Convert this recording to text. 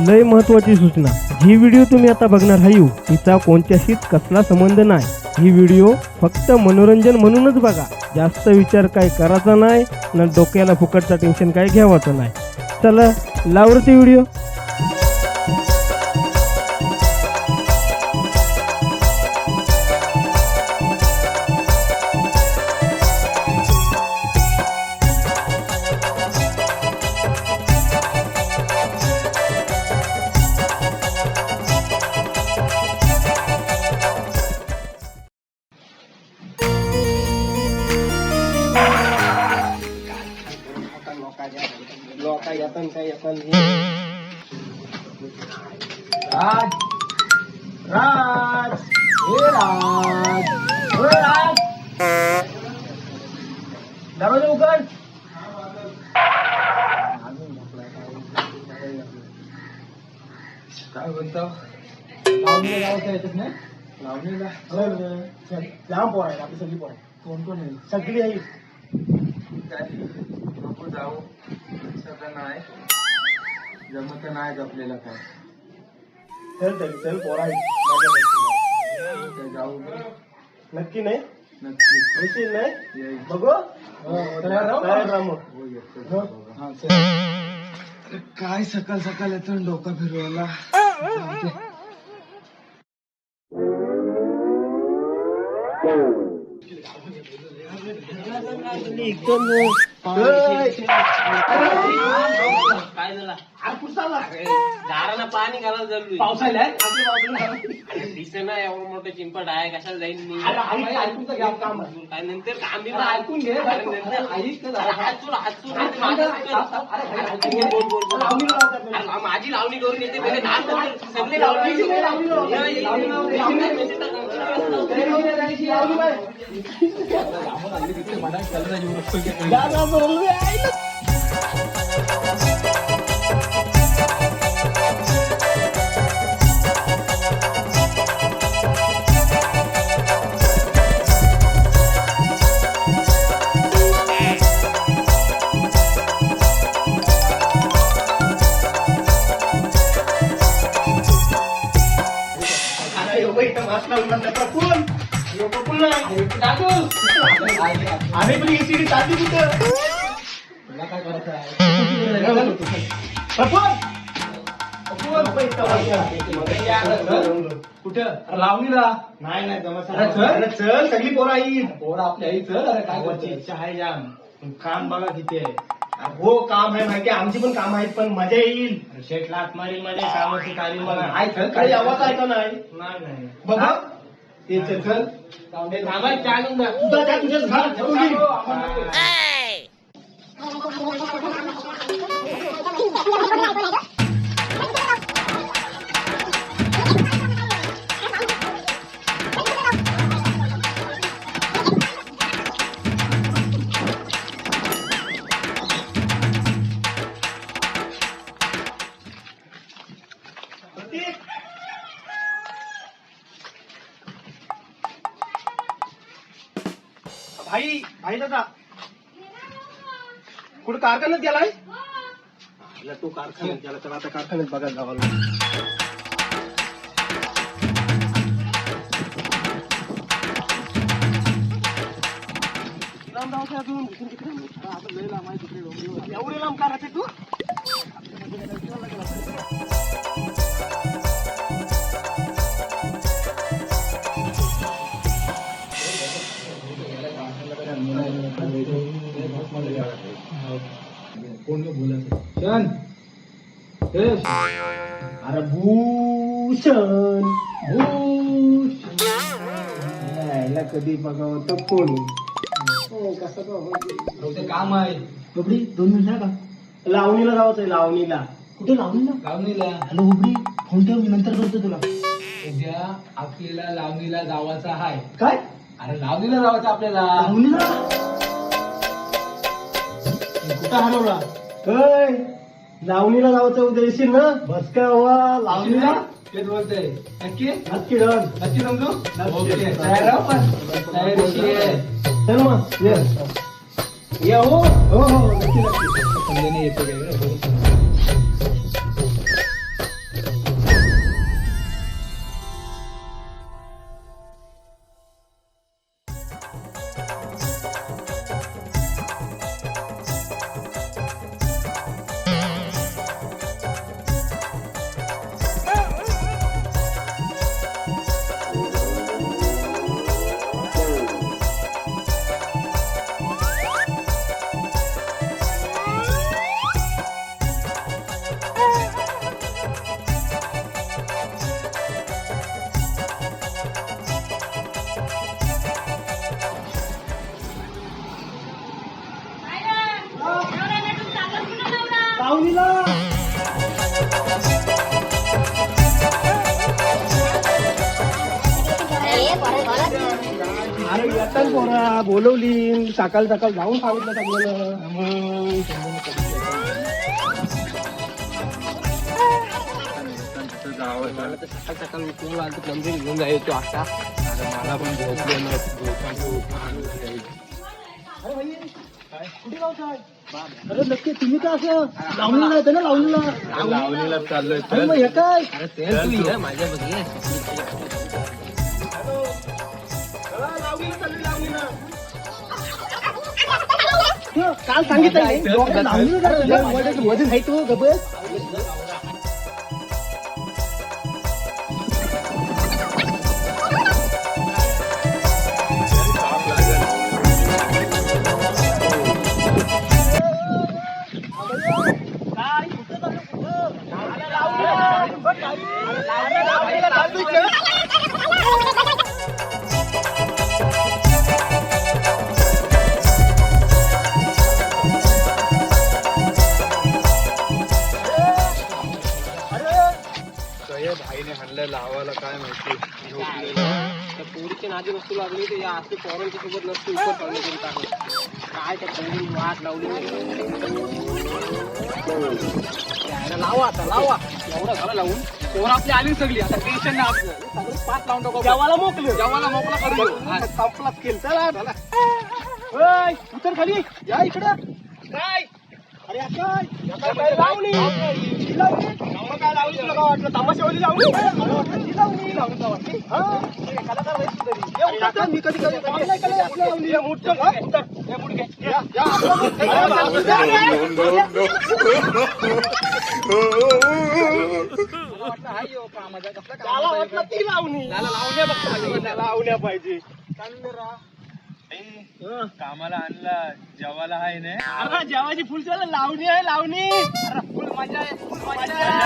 लय महत्त्वाची सूचना, ही व्हिडिओ तुम्ही आता बघणार हायू तिचा कोणत्याशीच कसला संबंध नाही. ही व्हिडिओ फक्त मनोरंजन म्हणूनच बघा. जास्त विचार काय करायचा नाही ना डोक्याला फुकटचा टेन्शन काय घ्यावाचं नाही. चला लावरती व्हिडिओ. राज राज हे राज होय राज दरवाजा उघड. काय बोलतो? लावणीला जावं येतच नाही. लावणीला लांब पोर आहे आपली सगळी पोर. कोण कोण आहे? सगळी आहे. काय नको जाऊ सगळं नाही जमत नाही आपल्याला. काय चल तरी चल पोर आहे जाऊ. नक्की नाही? नक्की येशील नाही? बघू काय सकाळ सकाळ येतो डोका फिरवायला. काय झाला? झाडाला पाणी घालायला जरूर पावसाला दिसेना एवढं मोठं चिंपट आहे. कशाला जाईन मी? ऐकून तर घ्या काम. काय नंतर काम बी ऐकून घे. माझी लावणी करून येते सगळे लावणी आम्ही पण इथे चालली कुठं? मला काय करायचं आहे? कुठं? लावणीला नाही नाही जमा. चल सगळी पोरं आई पोरं आपली आई. चल अरे काय करते? इच्छा आहे जाम. काम बघा किती आहे. हो काम आहे माहिती आहे. आमची पण काम आहेत पण मजा येईल. शेटला आत्मारी मध्ये कामाची कार्य मला आहे. काही आवाज आहे का नाही? नाही बघा ते चल थांबा चालून जा. तुझा तुझ्याच घर भाई भाई दादा कुठं कारखान्यात गेलाय? तो कारखान्यात गेला तर आता कारखान्यात बघा गावाला. एवढे लांब का राहते तू? अरे भूषण भूषण कधी बघावं तर कोण कसं काम आहे. हुबडी 2 मिनिट का? लावणीला जावंच आहे. लावणीला कुठे लावणीला? लावणीला. हॅलो हुबडी, फोन ठेव, मी नंतर करतो तुला. उद्या आपल्याला लावणीला जावाचा आहे. काय? अरे लावणीला जावाचं आपल्याला. लावणीला कुठं हरवला? लावणीला जावचं उद्या येशील ना? बस काय हवा लावणीला? तेच बोलतोय. नक्की नक्की डन. नक्की समजू. ओके तयार आहो पण. तयारीशी आहे. चल मग ये हो हो हो नक्की नक्की. समजेने येतो काय. लावणीला अरे येतात पोरा बोलवली सकाळ सकाळ जाऊन सांगितलं सगळं मला तर सकाळ सकाळ उठून आलं तर प्लंबिंग घेऊन जायचो आता मला पण कुठे लावताय अरे नक्की तुम्ही का असं लावणीला येतं ना लावणीला चाललोय अरे मग हे काय माझ्या बघ काल सांगितलं वजन आहे तो गबस भाईने हाणलं लावायला काय माहिती पोरीच्या नादी वस्तू लागली ते या असते पोरांच्या सोबत नसते उपर पडले तरी काय त्या पोरी वाट लावली लावा आता लावा एवढा झाला लावून पोरं आपली आली सगळी आता टेन्शन नाही आपलं सगळं पाच लावून टाकू जेवायला मोकले जेवायला मोकळा करू संपलाच केल चला झाला ओय, उतर खाली या इकडं काय अरे काय लावली काय लावली तुला काय वाटलं तमाशावाली लावली मला वाटलं ती लावली हा कलाकार आहेस तू तरी ये उतर मी कधी कधी नाही कला आपल्या लावली ये उतर हा उतर ये पुढे घे या त्याला वाटलं ती लावणी लावण्या पाहिजे कामाला आणला जेवायला आहे ना अरे जेवायची फुल लावणी आहे लावणी अरे फुल मजा आहे फुल मजा आहे